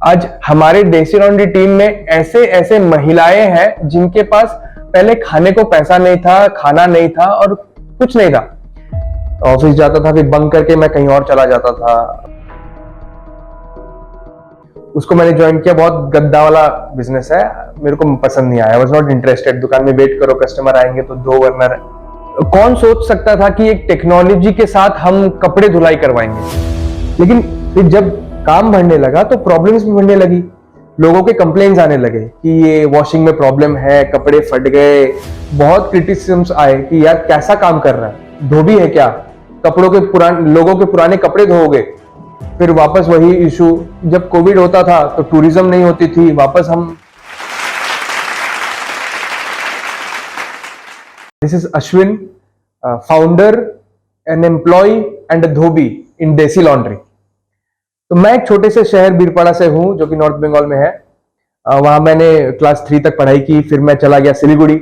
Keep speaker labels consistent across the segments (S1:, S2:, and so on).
S1: आज हमारे देसी लॉन्ड्री टीम में ऐसे ऐसे महिलाएं हैं जिनके पास पहले खाने को पैसा नहीं था, खाना नहीं था और कुछ नहीं था। ऑफिस जाता था, फिर बंक करके मैं कहीं और चला जाता था। उसको मैंने ज्वाइन किया। बहुत गद्दा वाला बिजनेस है, मेरे को पसंद नहीं आया। I was not interested. दुकान में वेट करो, कस्टमर आएंगे तो दो, वरना कौन सोच सकता था कि एक टेक्नोलॉजी के साथ हम कपड़े धुलाई करवाएंगे। लेकिन फिर जब काम बढ़ने लगा तो प्रॉब्लम्स भी बढ़ने लगी। लोगों के कंप्लेन्स आने लगे कि ये वॉशिंग में प्रॉब्लम है, कपड़े फट गए। बहुत क्रिटिसिज्म्स आए कि यार कैसा काम कर रहा है, धोबी है क्या, कपड़ों के पुराने, लोगों के पुराने कपड़े धोओगे। फिर वापस वही इशू, जब कोविड होता था तो टूरिज्म नहीं होती थी, वापस हम। This is Ashwin, founder, an employee and a dhobi in Desi laundry. तो मैं एक छोटे से शहर बीरपाड़ा से हूं जो कि नॉर्थ बंगाल में है। वहां मैंने क्लास 3 तक पढ़ाई की, फिर मैं चला गया सिलीगुड़ी।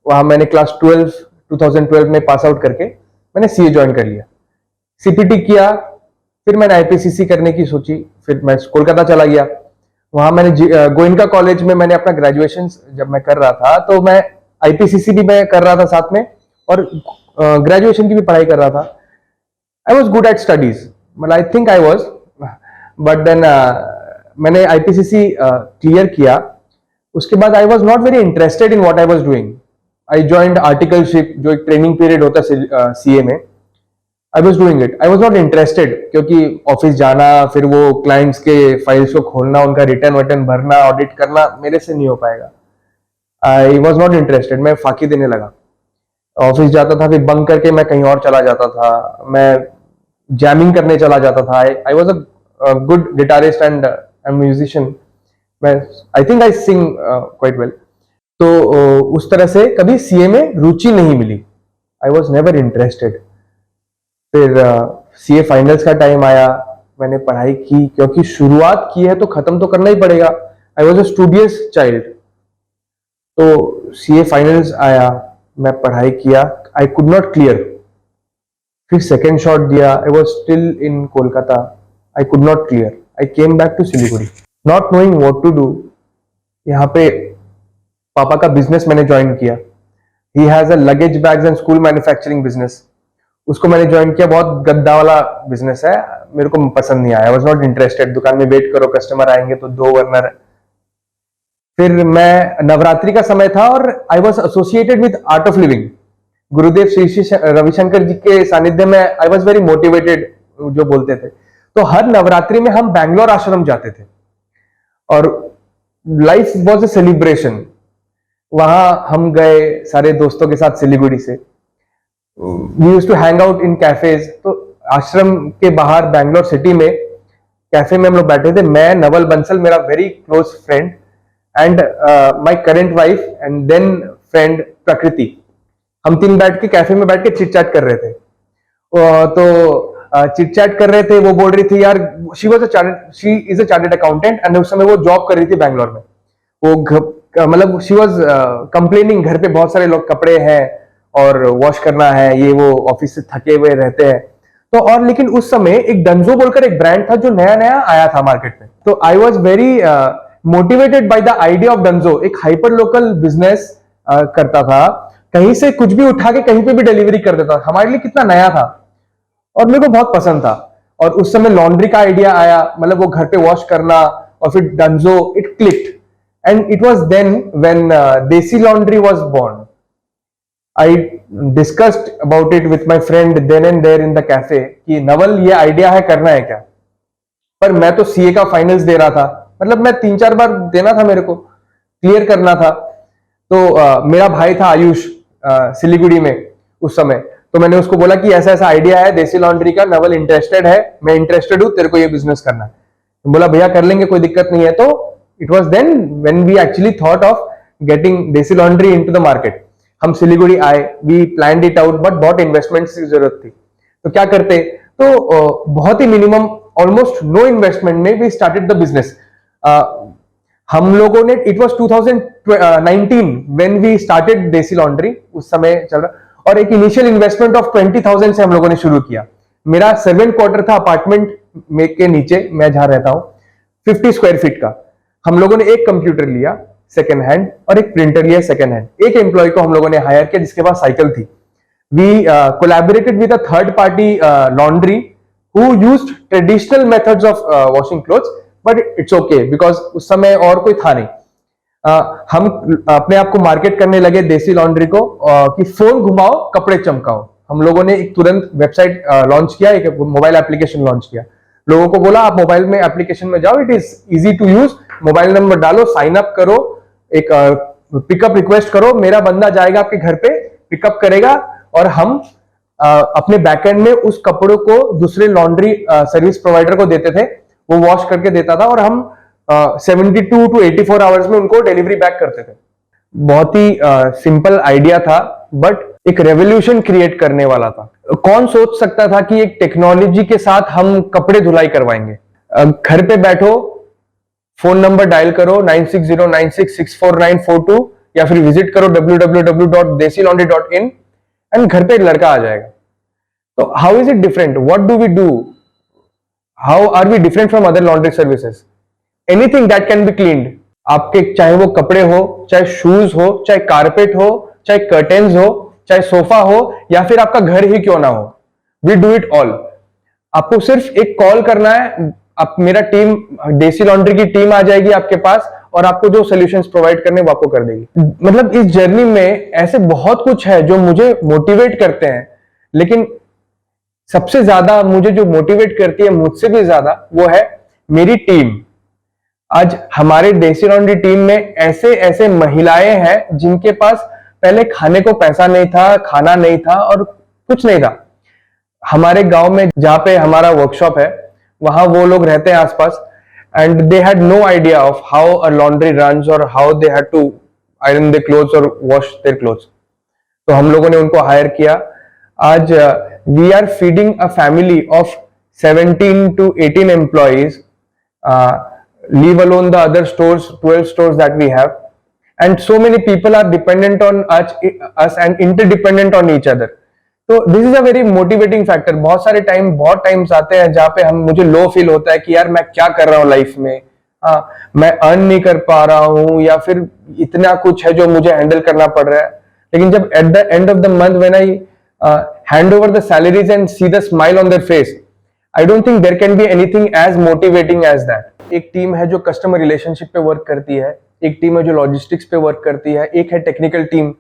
S1: वहां मैंने क्लास 2012 में पास आउट करके मैंने सीए ज्वाइन कर लिया, सीपीटी किया। फिर मैंने आईपीसीसी करने की सोची, फिर मैं कोलकाता चला गया। वहां मैंने गोयनका कॉलेज में मैंने अपना ग्रेजुएशन जब मैं कर रहा था तो मैं आईपीसीसी भी मैं कर रहा था साथ में, और ग्रेजुएशन की भी पढ़ाई कर रहा था। I was good at studies, मतलब I think I was, but then मैंने आईपीसीसी क्लियर किया। उसके बाद I was not very interested in what I was doing. I joined articleship, जो एक ट्रेनिंग पीरियड होता है सीए में। I was doing it, I was not interested, क्योंकि ऑफिस जाना, फिर वो क्लाइंट्स के फाइल्स को खोलना, उनका रिटर्न वटर्न भरना, ऑडिट करना मेरे से नहीं हो पाएगा। आई वॉज नॉट इंटरेस्टेड, मैं फाकी देने लगा। ऑफिस जाता था, फिर बंक करके मैं कहीं और चला जाता था, मैं जैमिंग करने चला जाता था। I was a good guitarist and musician. मैं I think I sing quite well. तो उस तरह से कभी सीए में रुचि नहीं मिली। I was never interested. फिर सीए फाइनल्स का टाइम आया, मैंने पढ़ाई की, क्योंकि शुरुआत की है तो खत्म तो करना ही पड़ेगा। I was a studious child. तो सीए फाइनल्स आया, मैं पढ़ाई किया, आई कुड नॉट क्लियर। फिर सेकेंड शॉट दिया, I was still in Kolkata, I could not clear. I came back to Siliguri, not knowing what to do. यहाँ पे पापा का बिजनेस मैंने ज्वाइन किया। He has a luggage bags and school manufacturing business. उसको मैंने ज्वाइन किया। बहुत गद्दा वाला बिजनेस है, मेरे को पसंद नहीं आया। आई वॉज नॉट इंटरेस्टेड। दुकान में वेट करो, कस्टमर आएंगे तो दो, वरना। फिर मैं, नवरात्रि का समय था और I was associated with art of living. गुरुदेव श्री श्री रविशंकर जी के सानिध्य में आई वॉज वेरी मोटिवेटेड, जो बोलते थे। तो हर नवरात्रि में हम बैंगलोर आश्रम जाते थे और लाइफ वॉज ए सेलिब्रेशन। वहां हम गए सारे दोस्तों के साथ सिलीगुड़ी से। We used to hang out in cafes. तो आश्रम के बाहर बैंगलोर सिटी में कैफे में हम लोग बैठे थे। मैं, नवल बंसल, मेरा very close friend, and my current wife, and then friend Prakriti. हम तीन बैठ के कैफे में बैठ के चिट चैट कर रहे थे। तो चिट चैट कर रहे थे, वो बोल रही थी यार, she is a chartered accountant, and उस समय वो जॉब कर रही थी बैंगलोर में। वो मतलब शी वॉज कंप्लेनिंग, घर पे बहुत सारे लोग कपड़े हैं और वॉश करना है, ये वो, ऑफिस से थके हुए रहते हैं। तो और लेकिन उस समय एक डंजो बोलकर एक ब्रांड था जो नया नया आया था मार्केट में। तो I was very motivated by the idea of Dunzo. एक हाइपर लोकल बिजनेस करता था, कहीं से कुछ भी उठा के कहीं पे भी डिलीवरी कर देता था। हमारे लिए कितना नया था और मेरे को बहुत पसंद था। और उस समय लॉन्ड्री का आइडिया आया, मतलब वो घर पे वॉश करना, और फिर Dunzo, it clicked. And it was then when Desi laundry was born. I discussed about it with my friend then and there in the cafe कि नवल, ये आइडिया है, करना है क्या। पर मैं तो सीए का फाइनल्स दे रहा था, मतलब मैं 3-4 बार देना था, मेरे को क्लियर करना था। तो मेरा भाई था आयुष सिलीगुड़ी में उस समय। तो मैंने उसको बोला कि ऐसा ऐसा आइडिया है देसी लॉन्ड्री का, नवल इंटरेस्टेड है, मैं इंटरेस्टेड हूं, तेरे को ये बिजनेस करना है। बोला भैया कर लेंगे, कोई दिक्कत नहीं है। तो it was then when we actually thought of getting Desi laundry into the market. हम सिलीगुड़ी आए, we planned it out, but बहुत इन्वेस्टमेंट की जरूरत थी। तो क्या करते, तो बहुत ही मिनिमम, ऑलमोस्ट नो इन्वेस्टमेंट में वी स्टार्टेड द बिजनेस। हम लोगों ने, it was 2019 when we started Desi laundry, उस समय चल रहा, और एक इनिशियल इन्वेस्टमेंट ऑफ 20,000 से हम लोगों ने शुरू किया। मेरा सर्वेंट क्वार्टर था अपार्टमेंट में के नीचे, मैं जहां रहता हूं। 50 स्क्वायर फीट का। हम लोगों ने एक कंप्यूटर लिया सेकेंड हैंड और एक प्रिंटर लिया सेकेंड हैंड। एक एम्प्लॉय को हम लोगों ने हायर किया जिसके पास साइकिल थी। We collaborated with a third party laundry who used traditional methods of washing clothes, but it's okay because उस समय और कोई था नहीं। हम अपने आप को मार्केट करने लगे देसी लॉन्ड्री को कि फोन घुमाओ कपड़े चमकाओ। हम लोगों ने एक तुरंत वेबसाइट लॉन्च किया, एक मोबाइल एप्लीकेशन लॉन्च किया। लोगों को बोला आप मोबाइल में एप्लीकेशन में जाओ, it is easy to use, mobile number डालो, साइन अप करो, एक पिकअप रिक्वेस्ट करो, मेरा बंदा जाएगा आपके घर पे, पिकअप करेगा और हम अपने बैकएंड में उस कपड़ों को दूसरे लॉन्ड्री सर्विस प्रोवाइडर को देते थे, वो वॉश करके देता था और हम 72 टू 84 आवर्स में उनको डिलीवरी बैक करते थे। बहुत ही सिंपल आइडिया था बट एक रेवोल्यूशन क्रिएट करने वाला था। कौन सोच सकता था कि एक टेक्नोलॉजी के साथ हम कपड़े धुलाई करवाएंगे। घर पे बैठो, फोन नंबर डायल करो 9609664942 या फिर विजिट करो www.desilaundry.in एंड घर पे एक लड़का आ जाएगा। तो how is it different, what do we do, how are we different from other laundry services. Anything that can be cleaned, आपके चाहे वो कपड़े हो, चाहे शूज हो, चाहे कारपेट हो, चाहे कर्टेन्स हो, चाहे सोफा हो या फिर आपका घर ही क्यों ना हो, वी डू इट ऑल। आपको सिर्फ एक कॉल करना है, आप मेरा टीम देसी लॉन्ड्री की टीम आ जाएगी आपके पास और आपको जो सॉल्यूशंस प्रोवाइड करने वो आपको कर देगी। मतलब इस जर्नी में ऐसे बहुत कुछ है जो मुझे मोटिवेट करते हैं, लेकिन सबसे ज्यादा मुझे जो मोटिवेट करती है मुझसे भी ज्यादा वो है मेरी टीम। आज हमारे देसी लॉन्ड्री टीम में ऐसे ऐसे महिलाएं हैं जिनके पास पहले खाने को पैसा नहीं था, खाना नहीं था और कुछ नहीं था। हमारे गांव में जहां पे हमारा वर्कशॉप है वहां वो लोग रहते हैं आसपास and they had no idea of how a laundry runs और how they had to iron their clothes और वॉश देयर क्लोथ्स। तो हम लोगों ने उनको हायर किया। आज we are feeding a family of 17 to 18 employees, leave alone the other stores, 12 stores that we have, and so many people are dependent on us and interdependent on each other. तो this is a very motivating factor. बहुत सारे बहुत times आते हैं जहां पे मुझे low feel होता है कि यार मैं क्या कर रहा हूँ लाइफ में, मैं अर्न नहीं कर पा रहा हूँ या फिर इतना कुछ है जो मुझे हैंडल करना पड़ रहा है। लेकिन जब at the end of the month when I hand over the salaries and see the smile on their face, I don't think there can be anything as motivating as that. एक team है जो customer relationship पे work करती है, एक team है जो logistics पे वर्क करती है, एक है टेक्निकल टीम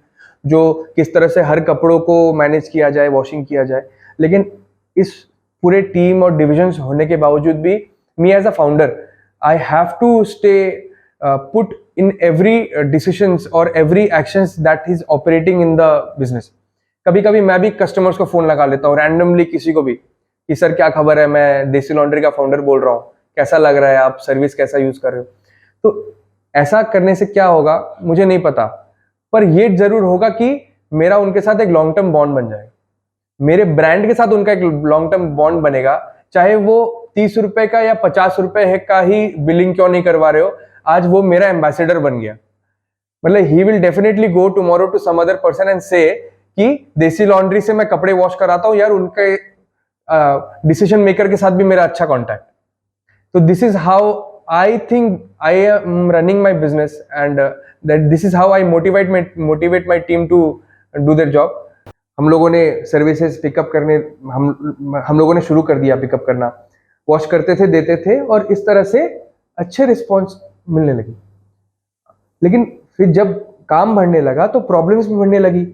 S1: जो किस तरह से हर कपड़ों को मैनेज किया जाए, वॉशिंग किया जाए। लेकिन इस पूरे टीम और डिविजन्स होने के बावजूद भी me as a founder I have to stay put in every decisions और every actions that is operating in the business. कभी कभी मैं भी कस्टमर्स को फोन लगा लेता हूँ रैंडमली किसी को भी कि सर क्या खबर है, मैं देसी लॉन्ड्री का फाउंडर बोल रहा हूँ, कैसा लग रहा है, आप सर्विस कैसा यूज कर रहे हो। तो ऐसा करने से क्या होगा मुझे नहीं पता, पर ये जरूर होगा कि मेरा उनके साथ एक लॉन्ग टर्म बॉन्ड बन जाएगा, मेरे ब्रांड के साथ उनका एक लॉन्ग टर्म बॉन्ड बनेगा। चाहे वो 30 रुपए का या 50 रुपए का ही बिलिंग क्यों नहीं करवा रहे हो, आज वो मेरा एम्बेसडर बन गया। मतलब he will definitely go tomorrow to some other person and say कि देसी लॉन्ड्री से मैं कपड़े वॉश कराता हूं यार, उनके डिसीजन मेकर के साथ भी मेरा अच्छा कॉन्टैक्ट। तो this is how I think I am running my business and that this is how I motivate my team to do their job. हम लोगों ने सर्विसेज पिकअप करने हम लोगों ने शुरू कर दिया पिकअप करना, वॉश करते थे, देते थे और इस तरह से अच्छे रिस्पॉन्स मिलने लगी। लेकिन फिर जब काम बढ़ने लगा तो प्रॉब्लम्स भी बढ़ने लगी,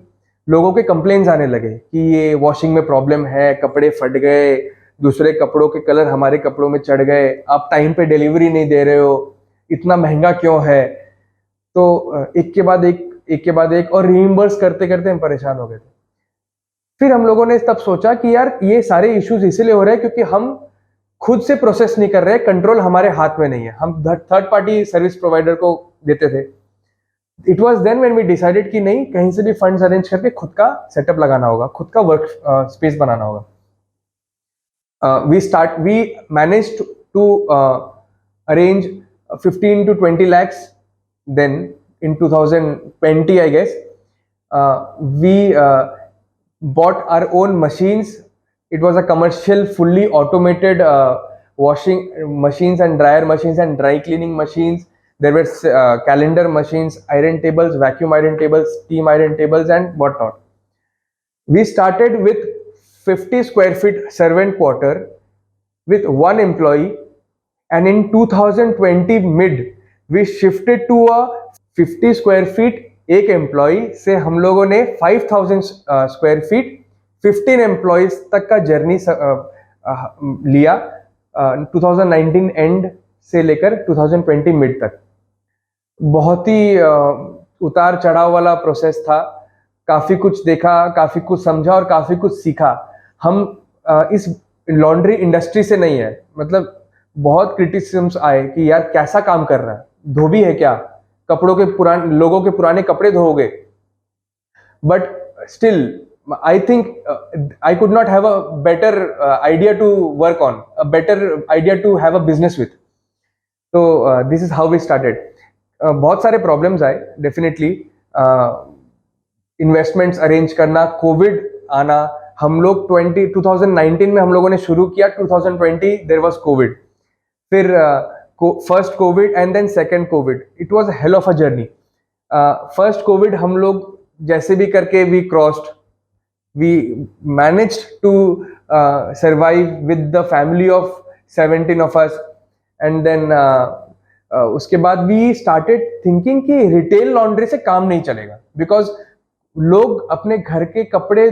S1: लोगों के कंप्लेन्स आने लगे कि ये वॉशिंग में प्रॉब्लम है, कपड़े फट गए, दूसरे कपड़ों के कलर हमारे कपड़ों में चढ़ गए, आप टाइम पे डिलीवरी नहीं दे रहे हो, इतना महंगा क्यों है। तो एक के बाद एक और रीइंबर्स करते करते हम परेशान हो गए थे। फिर हम लोगों ने तब सोचा कि यार ये सारे इश्यूज इसीलिए हो रहे हैं क्योंकि हम खुद से प्रोसेस नहीं कर रहे, कंट्रोल हमारे हाथ में नहीं है, हम थर्ड पार्टी सर्विस प्रोवाइडर को देते थे। It was then when we decided कि नहीं, कहीं से भी फंड्स अरेंज करके खुद का सेटअप लगाना होगा, खुद का वर्क स्पेस बनाना होगा। We managed to arrange 15 to 20 lakhs then in 2020 I guess. We bought our own machines. It was a commercial fully automated washing machines and dryer machines and dry cleaning machines. There were calendar machines, iron tables, vacuum iron tables, steam iron tables, and whatnot. We started with 50 square feet servant quarter with one employee, and in 2020 mid we shifted to a 50 square feet एक employ से हम लोगों ने 5000 square feet 15 employees तक का journey लिया 2019 and से लेकर 2020 मिड तक। बहुत ही उतार चढ़ाव वाला प्रोसेस था, काफ़ी कुछ देखा, काफ़ी कुछ समझा और काफ़ी कुछ सीखा। हम इस लॉन्ड्री इंडस्ट्री से नहीं है, मतलब बहुत क्रिटिसिज्म्स आए कि यार कैसा काम कर रहा है, धोबी है क्या, कपड़ों के पुराने लोगों के पुराने कपड़े धोगे। But still I think I could not have a better idea to work on, a better idea to have a business with. So this is how we started. बहुत सारे प्रॉब्लम्स आए डेफिनेटली, इन्वेस्टमेंट्स अरेंज करना, Covid आना। हम लोग 2019 में हम लोगों ने शुरू किया, 2020 देयर वाज कोविड, फिर first covid and then second covid. It was hell of a journey. First covid हम लोग जैसे भी करके we crossed, we managed to survive with the family of 17 of us, and then उसके बाद we started thinking कि retail laundry से काम नहीं चलेगा, बिकॉज लोग अपने घर के कपड़े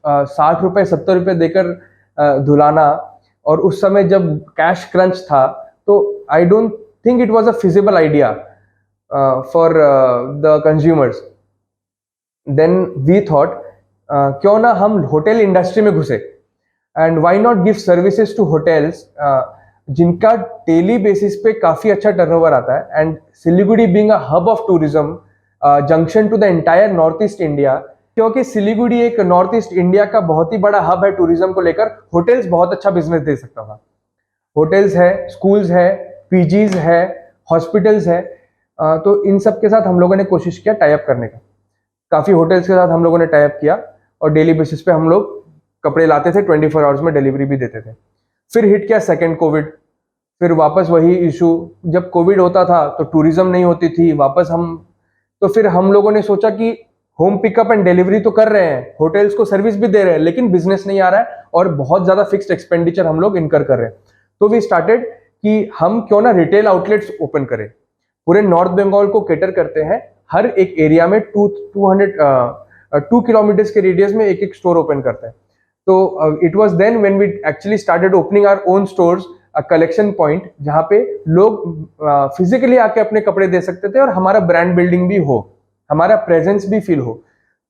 S1: 60 रुपए 70 रुपए देकर धुलाना, और उस समय जब कैश क्रंच था, तो I don't think it was a feasible idea for the consumers. Then we thought क्यों ना हम होटल इंडस्ट्री में घुसे, and why not give services to hotels जिनका डेली बेसिस पे काफी अच्छा टर्नओवर आता है। And Siliguri being a hub of tourism, junction to the entire north east India, क्योंकि सिलीगुड़ी एक नॉर्थ ईस्ट इंडिया का बहुत ही बड़ा हब है टूरिज्म को लेकर, होटल्स बहुत अच्छा बिजनेस दे सकता था। होटल्स है, स्कूल्स है, पीजीज है, हॉस्पिटल्स है, तो इन सब के साथ हम लोगों ने कोशिश किया टाई अप करने का। काफ़ी होटल्स के साथ हम लोगों ने टाई अप किया, और डेली बेसिस पे हम लोग कपड़े लाते थे, 24 आवर्स में डिलीवरी भी देते थे। फिर हिट किया सेकेंड कोविड, फिर वापस वही इशू। जब कोविड होता था तो टूरिज्म नहीं होती थी, वापस तो फिर हम लोगों ने सोचा कि होम पिकअप एंड डिलीवरी तो कर रहे हैं, होटल्स को सर्विस भी दे रहे हैं, लेकिन बिजनेस नहीं आ रहा है और बहुत ज्यादा फिक्स्ड एक्सपेंडिचर हम लोग इनकर कर रहे हैं। तो वी स्टार्टेड कि हम क्यों ना रिटेल आउटलेट्स ओपन करें, पूरे नॉर्थ बंगाल को कैटर करते हैं, हर एक एरिया में 2 किलोमीटर्स के रेडियस में एक एक स्टोर ओपन करते हैं। तो it was then when we actually started opening our own stores, a collection point, जहाँ पे लोग फिजिकली आके अपने कपड़े दे सकते थे और हमारा ब्रांड बिल्डिंग भी हो, हमारा प्रेजेंस भी फील हो।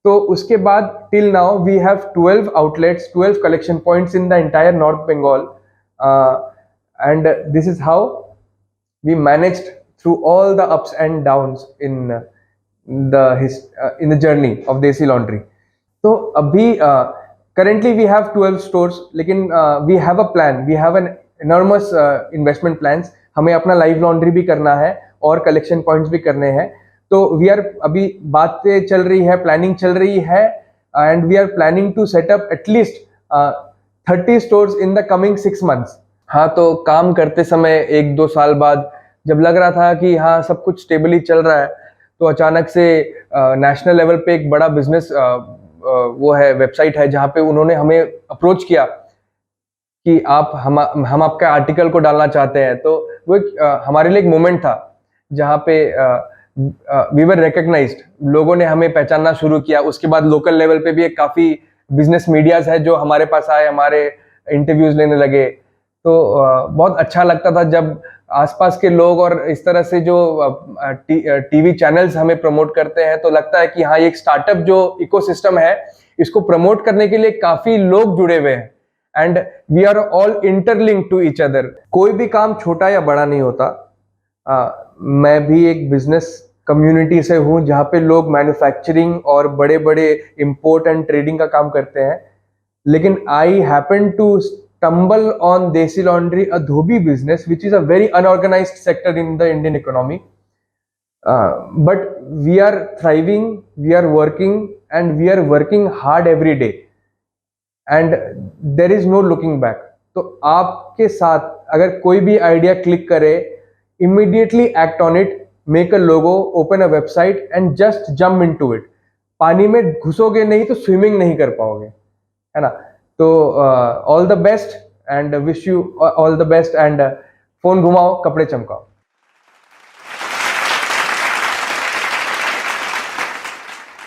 S1: तो उसके बाद till now we have 12 outlets, 12 collection points in the entire north Bengal, and this is how we managed through all the ups and downs in the journey of Desi Laundry. तो अभी currently we have 12 stores, लेकिन we have a plan, we have an enormous investment plans. हमें अपना live laundry भी करना है और collection points भी करने हैं। तो वी आर, अभी बातें चल रही है, प्लानिंग चल रही है, and we are planning to set up at least 30 stores in the coming 6 months। हाँ, तो काम करते समय 1-2 साल बाद जब लग रहा था कि हाँ सब कुछ स्टेबली चल रहा है, तो अचानक से नेशनल लेवल पे एक बड़ा बिजनेस वो है, वेबसाइट है, जहाँ पे उन्होंने हमें अप्रोच किया कि आप हम आपका आर्टिकल को डालना चाहते हैं। तो वो हमारे लिए एक मोमेंट था जहाँ पे वी वर रिकग्नाइज्ड, लोगों ने हमें पहचानना शुरू किया। उसके बाद लोकल लेवल पे भी एक काफ़ी बिजनेस मीडियाज है जो हमारे पास आए, हमारे इंटरव्यूज लेने लगे। तो बहुत अच्छा लगता था जब आसपास के लोग और इस तरह से जो टीवी चैनल्स हमें प्रमोट करते हैं, तो लगता है कि हाँ, ये एक स्टार्टअप जो इकोसिस्टम है, इसको प्रमोट करने के लिए काफी लोग जुड़े हुए हैं, and we are all interlinked to each other. कोई भी काम छोटा या बड़ा नहीं होता। मैं भी एक बिजनेस कम्युनिटी से हूँ जहाँ पे लोग मैन्युफैक्चरिंग और बड़े बड़े इंपोर्ट एंड ट्रेडिंग का काम करते हैं, लेकिन I happen to stumble on Desi Laundry, a dhobi business, which is a very unorganized sector in the Indian economy. But we are thriving, we are working, and we are working hard every day. And there is no looking back. तो आपके साथ अगर कोई भी idea click करे, immediately act on it, make a logo, open a website and just jump into it. पानी में घुसोगे नहीं तो स्विमिंग नहीं कर पाओगे, है ना। तो all the best and wish you all the best and phone घुमाओ, कपड़े चमकाओ।